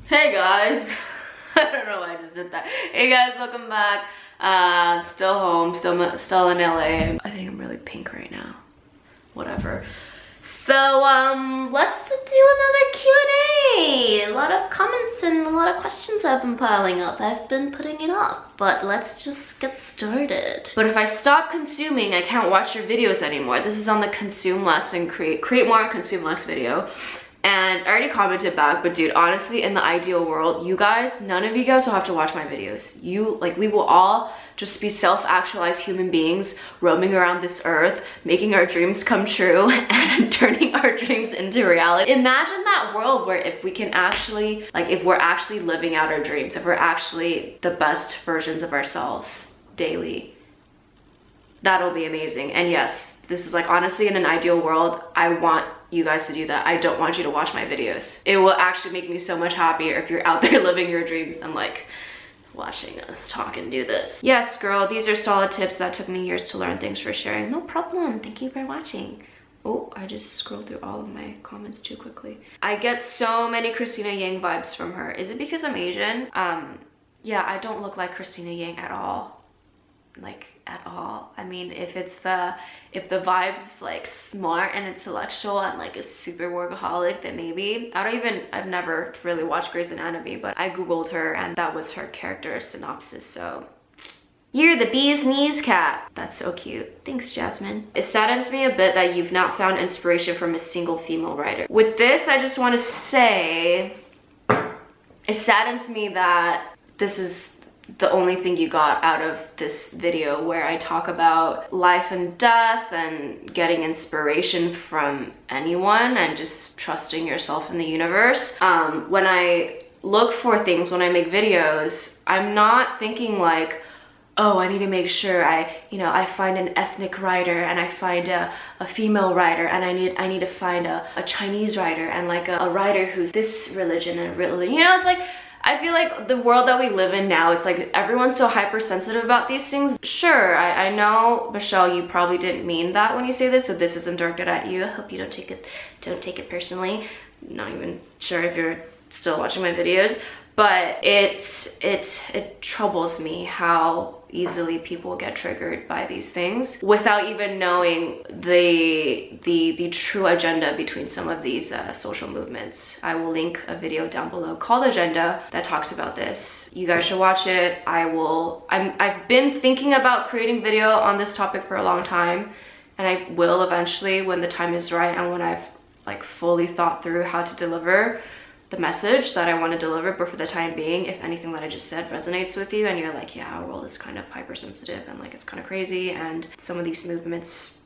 Hey guys. I don't know why I just did that. Hey guys, welcome back. Still home, still in LA. I think I'm really pink right now. Whatever. So let's do another Q&A. A lot of comments and a lot of questions have been piling up. I've been putting it off, but let's just get started. But if I stop consuming, I can't watch your videos anymore. This is on the consume less and create more and consume less video. And I already commented back, but dude, honestly, in the ideal world, you guys, none of you guys will have to watch my videos. We will all just be self-actualized human beings roaming around this earth, making our dreams come true and turning our dreams into reality. Imagine that world where if we can actually, if we're actually living out our dreams, if we're actually the best versions of ourselves daily. That'll be amazing. And yes, this is honestly, in an ideal world, I want you guys to do that. I don't want you to watch my videos. It will actually make me so much happier if you're out there living your dreams than watching us talk and do this. Yes, girl, these are solid tips that took me years to learn. Thanks for sharing. No problem. Thank you for watching. Oh, I just scrolled through all of my comments too quickly. I get so many Christina Yang vibes from her. Is it because I'm Asian? Yeah, I don't look like Christina Yang at all. At all. I mean, if the vibe's smart and intellectual and a super workaholic, then maybe. I've never really watched Grey's Anatomy, but I googled her and that was her character synopsis, so. You're the bee's knees cat. That's so cute. Thanks, Jasmine. It saddens me a bit that you've not found inspiration from a single female writer. With this, I just want to say, it saddens me that this is the only thing you got out of this video where I talk about life and death and getting inspiration from anyone and just trusting yourself in the universe. When I look for things, when I make videos, I'm not thinking oh, I need to make sure I find an ethnic writer and I find a female writer and I need to find a Chinese writer and a writer who's this religion and religion. It's I feel like the world that we live in now, it's everyone's so hypersensitive about these things. Sure, I know, Michelle, you probably didn't mean that when you say this, so this isn't directed at you. I hope you don't take it personally. I'm not even sure if you're still watching my videos, but it troubles me how easily people get triggered by these things without even knowing the true agenda between some of these social movements. I will link a video down below called Agenda that talks about this. You guys should watch it. I've been thinking about creating video on this topic for a long time, and I will eventually when the time is right and when I've fully thought through how to deliver the message that I want to deliver. But for the time being, if anything that I just said resonates with you and you're yeah, our world is kind of hypersensitive and it's kind of crazy, and some of these movements,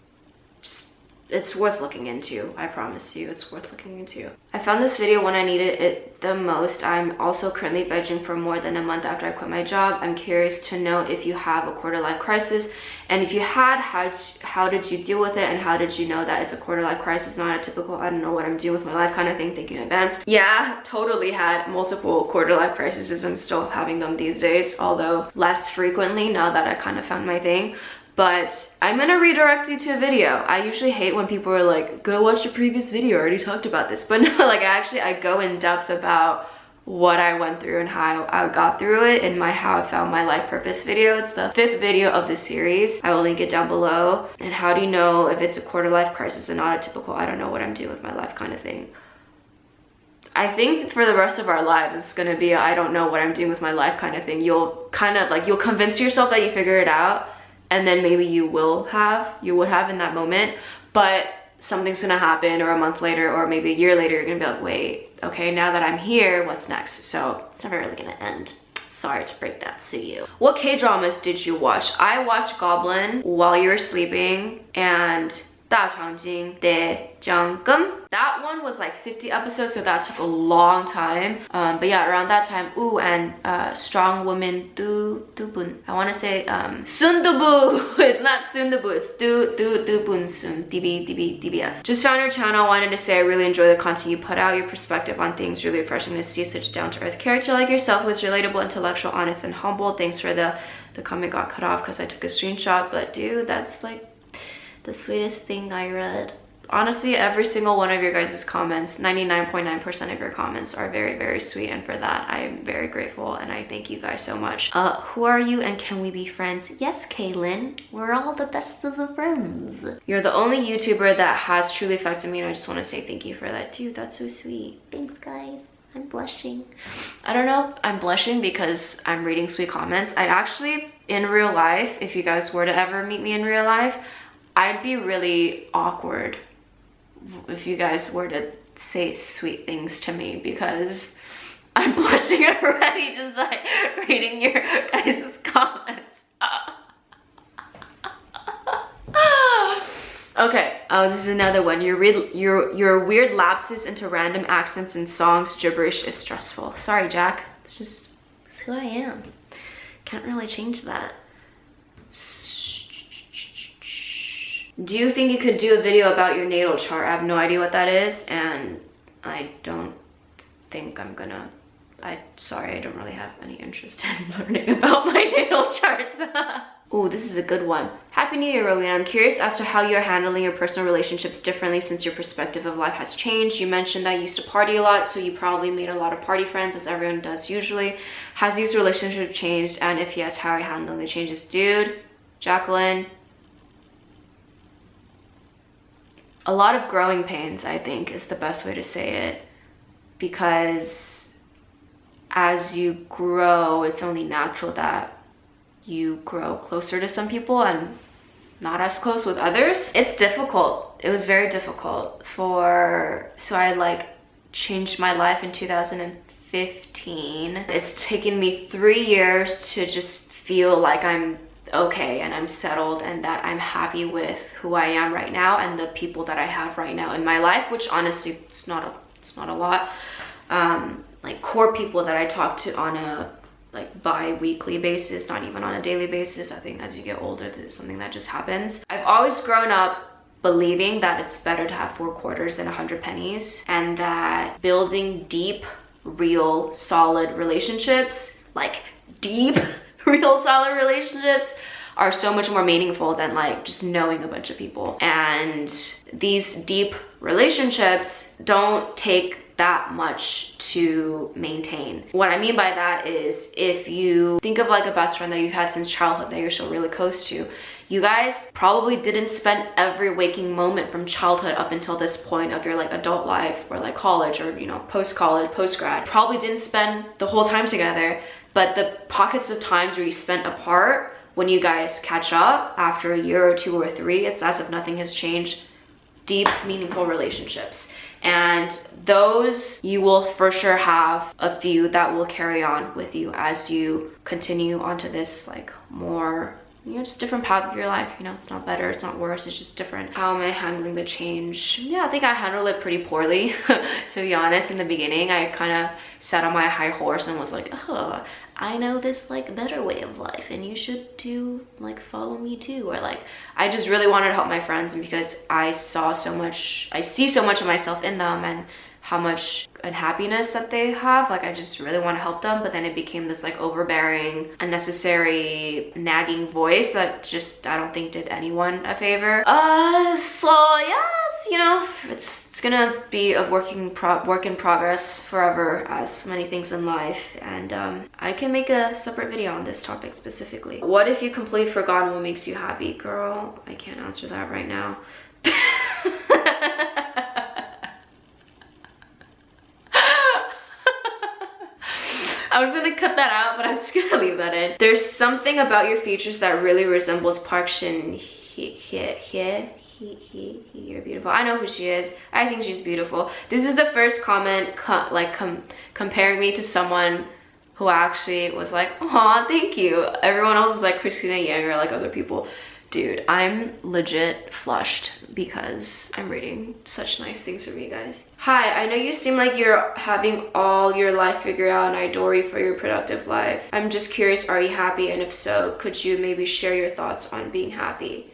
it's worth looking into. I promise you, it's worth looking into. I found this video when I needed it the most. I'm also currently vegging for more than a month after I quit my job. I'm curious to know if you have a quarter-life crisis, and if you had, how did you deal with it, and how did you know that it's a quarter-life crisis, not a typical I don't know what I'm doing with my life kind of thing? Thank you in advance. Yeah, totally had multiple quarter-life crises. I'm still having them these days, although less frequently now that I kind of found my thing. But I'm gonna redirect you to a video. I usually hate when people are go watch your previous video, I already talked about this. But no, I go in depth about what I went through and how I got through it in my How I Found My Life Purpose video. It's the 5th video of the series. I will link it down below. And how do you know if it's a quarter life crisis and not a typical I don't know what I'm doing with my life kind of thing? I think for the rest of our lives, it's gonna be a I don't know what I'm doing with my life kind of thing. You'll kind of you'll convince yourself that you figure it out, and then maybe you would have in that moment, but something's gonna happen, or a month later, or maybe a year later, you're gonna be wait, okay, now that I'm here, what's next? So it's never really gonna end. Sorry to break that to you. What K-dramas did you watch? I watched Goblin while you were sleeping, and 大长今的장금. That one was 50 episodes, so that took a long time. But yeah, around that time, and Strong Woman Du Bun. I want to say Sundubu. It's not Sundubu, it's Du Bun Sun. DBS. Just found your channel. Wanted to say I really enjoy the content you put out. Your perspective on things really refreshing to see such a down-to-earth character like yourself, who is relatable, intellectual, honest, and humble. Thanks for the comment got cut off because I took a screenshot, but dude, that's the sweetest thing I read honestly, every single one of your guys' comments, 99.9% of your comments are very, very sweet. And for that, I am very grateful and I thank you guys so much. Who are you and can we be friends? Yes, Kaylin, we're all the best of friends. You're the only YouTuber that has truly affected me and I just want to say thank you for that too. That's so sweet. Thanks, guys. I'm blushing. I don't know if I'm blushing because I'm reading sweet comments. I actually, in real life, if you guys were to ever meet me in real life, I'd be really awkward if you guys were to say sweet things to me because I'm blushing already just by reading your guys' comments. Okay, oh, this is another one. Your weird lapses into random accents and songs gibberish is stressful. Sorry, Jack. It's who I am. Can't really change that. Do you think you could do a video about your natal chart? I have no idea what that is, and I don't think I'm gonna. Sorry, I don't really have any interest in learning about my natal charts. Oh, this is a good one. Happy New Year, Rowena. I'm curious as to how you're handling your personal relationships differently since your perspective of life has changed. You mentioned that you used to party a lot, so you probably made a lot of party friends, as everyone does usually. Has these relationships changed? And if yes, how are you handling the changes? Dude, Jacqueline. A lot of growing pains, I think, is the best way to say it. Because as you grow, it's only natural that you grow closer to some people and not as close with others. It's difficult. It was very difficult so I like changed my life in 2015. It's taken me 3 years to just feel like I'm okay and I'm settled and that I'm happy with who I am right now and the people that I have right now in my life, which honestly it's not a lot. Like core people that I talk to on a bi-weekly basis, not even on a daily basis. I think as you get older, this is something that just happens. I've always grown up believing that it's better to have 4 quarters than 100 pennies, and that building deep, real, solid relationships, like deep, real, solid relationships, are so much more meaningful than like just knowing a bunch of people. And these deep relationships don't take that much to maintain. What I mean by that is if you think of like a best friend that you've had since childhood that you're still really close to, you guys probably didn't spend every waking moment from childhood up until this point of your like adult life or like college or, you know, post-college, post-grad. Probably didn't spend the whole time together, but the pockets of times where you spent apart, when you guys catch up after a year or 2 or 3, it's as if nothing has changed. Deep, meaningful relationships. And those, you will for sure have a few that will carry on with you as you continue onto this like more, you know, just different path of your life. You know, it's not better, it's not worse, it's just different. How am I handling the change? Yeah, I think I handled it pretty poorly, to be honest. In the beginning, I kind of sat on my high horse and was like, oh, I know this like better way of life and you should do like follow me too. Or like, I just really wanted to help my friends, and because I see so much of myself in them and how much unhappiness that they have, like I just really want to help them. But then it became this like overbearing, unnecessary, nagging voice that just I don't think did anyone a favor. So yeah, you know, it's gonna be a work in progress forever, as many things in life, and I can make a separate video on this topic specifically. What if you completely forgotten what makes you happy? Girl, I can't answer that right now. I was gonna cut that out, but I'm just gonna leave that in. There's something about your features that really resembles Park Shin Hye. You're beautiful. I know who she is. I think she's beautiful. This is the first comment comparing me to someone who actually was like, aw, thank you. Everyone else is like Christina Yang or like other people. Dude, I'm legit flushed because I'm reading such nice things from you guys. Hi, I know you seem like you're having all your life figured out and I adore you for your productive life. I'm just curious, are you happy? And if so, could you maybe share your thoughts on being happy?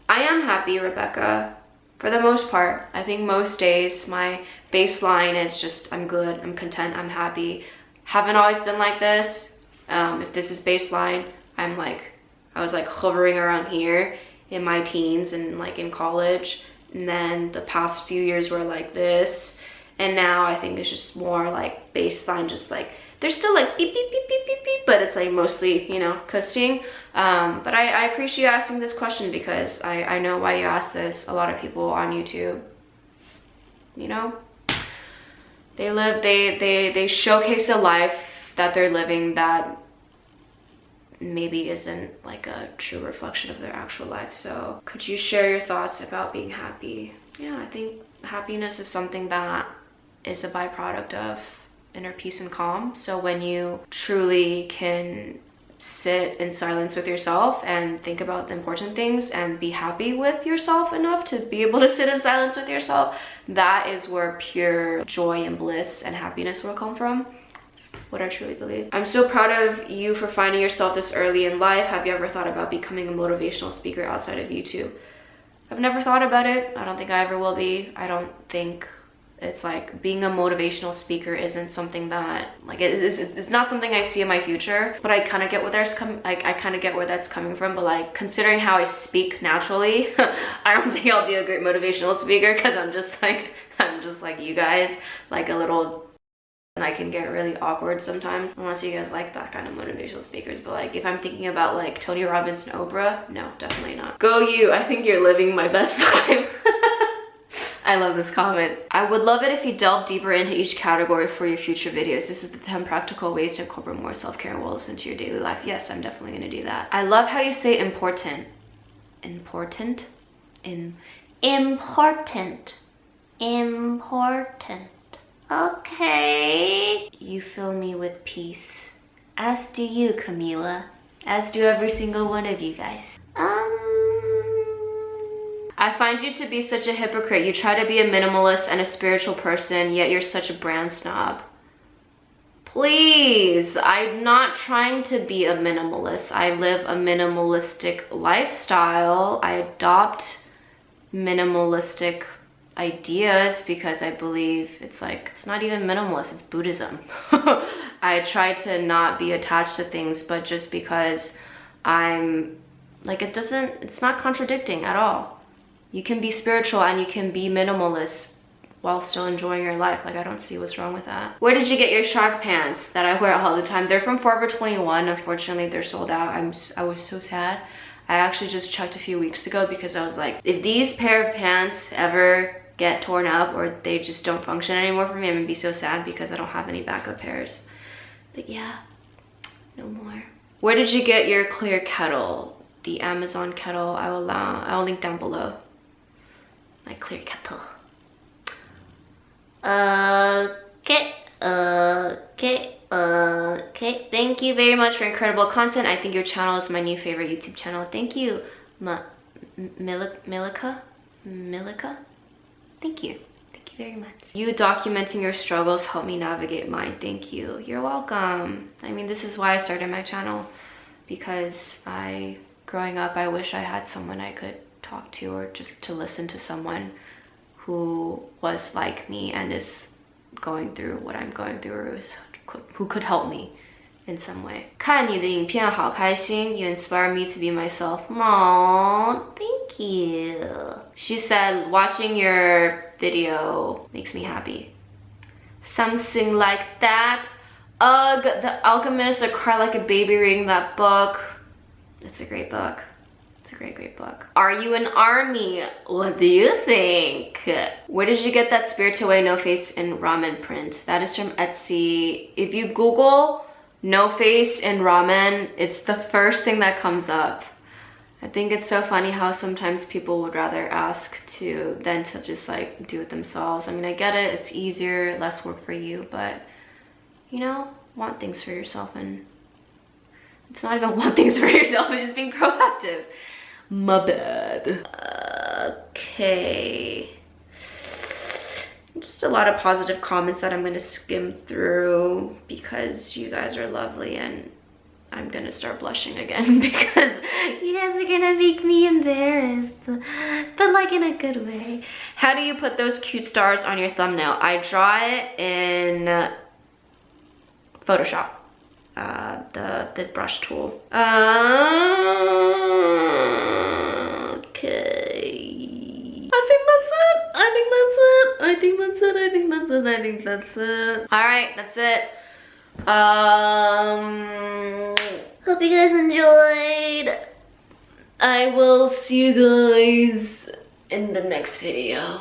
I am happy, Rebecca, for the most part. I think most days my baseline is just I'm good, I'm content, I'm happy. Haven't always been like this. If this is baseline, I was like hovering around here in my teens and like in college. and then the past few years were like this, and now I think it's just more like baseline, just like there's still like beep beep beep beep beep beep, but it's like mostly, you know, coasting. But I appreciate you asking this question, because I know why you asked this. A lot of people on YouTube, you know, they showcase a life that they're living that maybe isn't like a true reflection of their actual life. So could you share your thoughts about being happy? Yeah, I think happiness is something that is a byproduct of inner peace and calm. So when you truly can sit in silence with yourself and think about the important things and be happy with yourself enough to be able to sit in silence with yourself, that is where pure joy and bliss and happiness will come from. That's what I truly believe. I'm so proud of you for finding yourself this early in life. Have you ever thought about becoming a motivational speaker outside of YouTube? I've never thought about it. I don't think I ever will be. I don't think it's like being a motivational speaker isn't something that like it's not something I see in my future, but I kind of get where I kind of get where that's coming from. But like, considering how I speak naturally, I don't think I'll be a great motivational speaker, because I'm just like you guys, like a little, and I can get really awkward sometimes, unless you guys like that kind of motivational speakers. But like, if I'm thinking about like Tony Robbins and Oprah, no, definitely not. Go you. I think you're living my best life. I love this comment. I would love it if you delve deeper into each category for your future videos. This is the 10 practical ways to incorporate more self-care and wellness into your daily life. Yes, I'm definitely gonna do that. I love how you say important. Important? Important. Important. Okay. You fill me with peace. As do you, Camila. As do every single one of you guys. I find you to be such a hypocrite. You try to be a minimalist and a spiritual person, yet you're such a brand snob. Please, I'm not trying to be a minimalist. I live a minimalistic lifestyle. I adopt minimalistic ideas because I believe it's like, it's not even minimalist, it's Buddhism. I try to not be attached to things, but just because I'm like, it's not contradicting at all. You can be spiritual and you can be minimalist while still enjoying your life. Like, I don't see what's wrong with that. Where did you get your shark pants that I wear all the time? They're from Forever 21. Unfortunately, they're sold out. I was so sad. I actually just checked a few weeks ago because I was like, if these pair of pants ever get torn up or they just don't function anymore for me, I'm gonna be so sad, because I don't have any backup pairs. But yeah, no more. Where did you get your clear kettle? The Amazon kettle. I will link down below. My clear kettle. Okay. Thank you very much for incredible content. I think your channel is my new favorite YouTube channel. Thank you, Milika. Thank you. Thank you very much. You documenting your struggles helped me navigate mine. Thank you. You're welcome. I mean, this is why I started my channel, because growing up, I wish I had someone I could talk to, or just to listen to someone who was like me and is going through what I'm going through, or who could help me in some way. 看你的影片好开心. You inspire me to be myself. Aww, thank you. She said, watching your video makes me happy. Something like that. Ugh, The Alchemist, or Cry Like a Baby, reading that book. It's a great book. It's a great book. Are you an army? What do you think? Where did you get that Spirited Away no face in ramen print? That is from Etsy. If you Google no face in ramen, it's the first thing that comes up. I think it's so funny how sometimes people would rather ask than to just like do it themselves. I mean, I get it, it's easier, less work for you, but you know, want things for yourself. And it's not even want things for yourself, it's just being proactive. My bad. Okay. Just a lot of positive comments that I'm gonna skim through because you guys are lovely, and I'm gonna start blushing again because you guys are gonna make me embarrassed, but like in a good way. How do you put those cute stars on your thumbnail? I draw it in Photoshop, the brush tool. Okay. I think that's I think that's it. All right, that's it. Hope you guys enjoyed. I will see you guys in the next video.